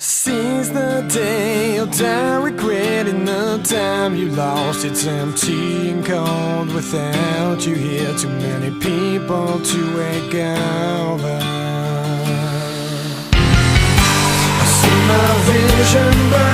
Since the day you'll die regretting the time you lost. It's empty and cold without you here. Too many people to wake over. I see my vision burn.